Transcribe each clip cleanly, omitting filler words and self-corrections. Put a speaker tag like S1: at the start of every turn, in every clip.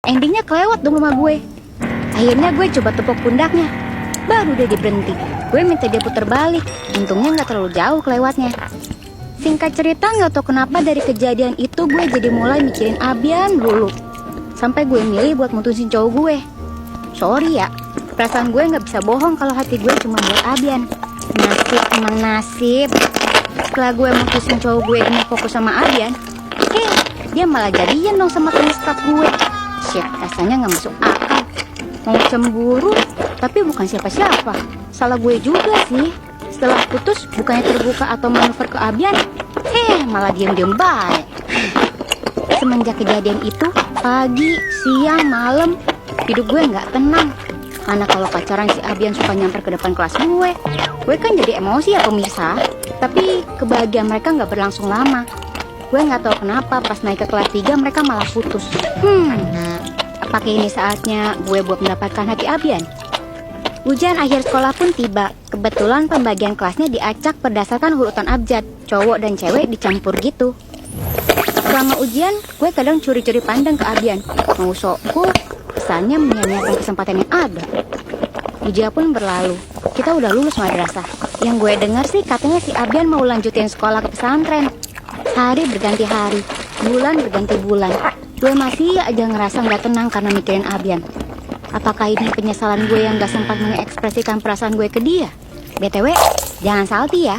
S1: Endingnya kelewat dong sama gue. Akhirnya gue coba tepuk pundaknya, baru dia berhenti. Gue minta dia putar balik, untungnya gak terlalu jauh kelewatnya. Singkat cerita, gak tau kenapa dari kejadian itu gue jadi mulai mikirin Abian dulu. Sampai gue milih buat mutusin cowok gue. Sorry ya, perasaan gue gak bisa bohong kalau hati gue cuma buat Abian. Nasib emang nasib. Setelah gue mutusin cowok gue demi fokus sama Abian, dia malah jadian dong sama temen staff gue. Shit, rasanya gak masuk akal. Mau cemburu, tapi bukan siapa-siapa. Salah gue juga sih. Setelah putus, bukannya terbuka atau manuver ke Abian, malah diem-diem baik. Semenjak kejadian itu, pagi, siang, malam, hidup gue gak tenang. Karena kalau pacaran si Abian suka nyamper ke depan kelas gue kan jadi emosi ya pemirsa. Tapi kebahagiaan mereka gak berlangsung lama. Gue gak tahu kenapa pas naik ke kelas 3 mereka malah putus. Apakah ini saatnya gue buat mendapatkan hati Abian? Ujian akhir sekolah pun tiba. Kebetulan pembagian kelasnya diacak berdasarkan urutan abjad. Cowok dan cewek dicampur gitu. Selama ujian, gue kadang curi-curi pandang ke Abian. Mau sokku, kesannya menyia-nyiakan kesempatan yang ada. Ujian pun berlalu. Kita udah lulus madrasah. Yang gue dengar sih katanya si Abian mau lanjutin sekolah ke pesantren. Hari berganti hari, bulan berganti bulan. Gue masih aja ngerasa gak tenang karena mikirin Abian. Apakah ini penyesalan gue yang gak sempat mengekspresikan perasaan gue ke dia? BTW, jangan salty ya.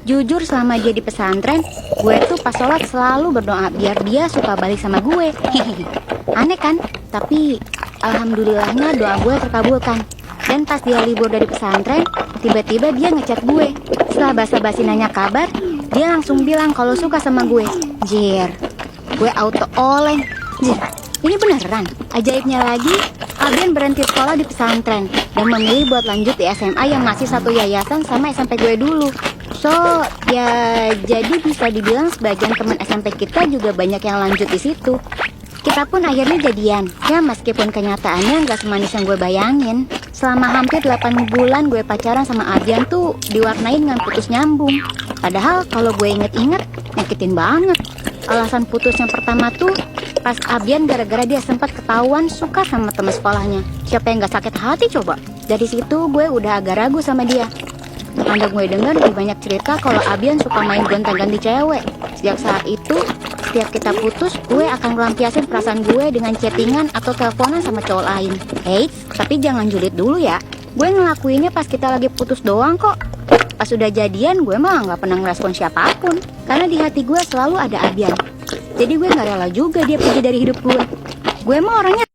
S1: Jujur selama dia di pesantren, gue tuh pas sholat selalu berdoa biar dia suka balik sama gue. Aneh kan? Tapi alhamdulillahnya doa gue terkabulkan. Dan pas dia libur dari pesantren, tiba-tiba dia ngechat gue. Setelah basa-basi nanya kabar, dia langsung bilang kalau suka sama gue. Jir, gue auto oleng. Jir, ini beneran. Ajaibnya lagi, Abian berhenti sekolah di pesantren dan memilih buat lanjut di SMA yang masih satu yayasan sama SMP gue dulu. So, ya jadi bisa dibilang sebagian teman SMP kita juga banyak yang lanjut di situ. Kita pun akhirnya jadian. Ya meskipun kenyataannya nggak semanis yang gue bayangin. Selama hampir 8 bulan gue pacaran sama Abian tuh diwarnai dengan putus nyambung. Padahal kalau gue inget-inget, nyakitin banget. Alasan putus yang pertama tuh pas Abian gara-gara dia sempat ketahuan suka sama teman sekolahnya. Siapa yang gak sakit hati coba? Dari situ gue udah agak ragu sama dia. Anda gue dengar lebih banyak cerita kalau Abian suka main gonta-ganti cewek. Sejak saat itu, setiap kita putus, gue akan melampiaskan perasaan gue dengan chattingan atau teleponan sama cowok lain. Tapi jangan julid dulu ya. Gue ngelakuinnya pas kita lagi putus doang kok. Pas udah jadian, gue mah gak pernah ngerespon siapapun. Karena di hati gue selalu ada Abian. Jadi gue gak rela juga dia pergi dari hidup gue. Gue mah orangnya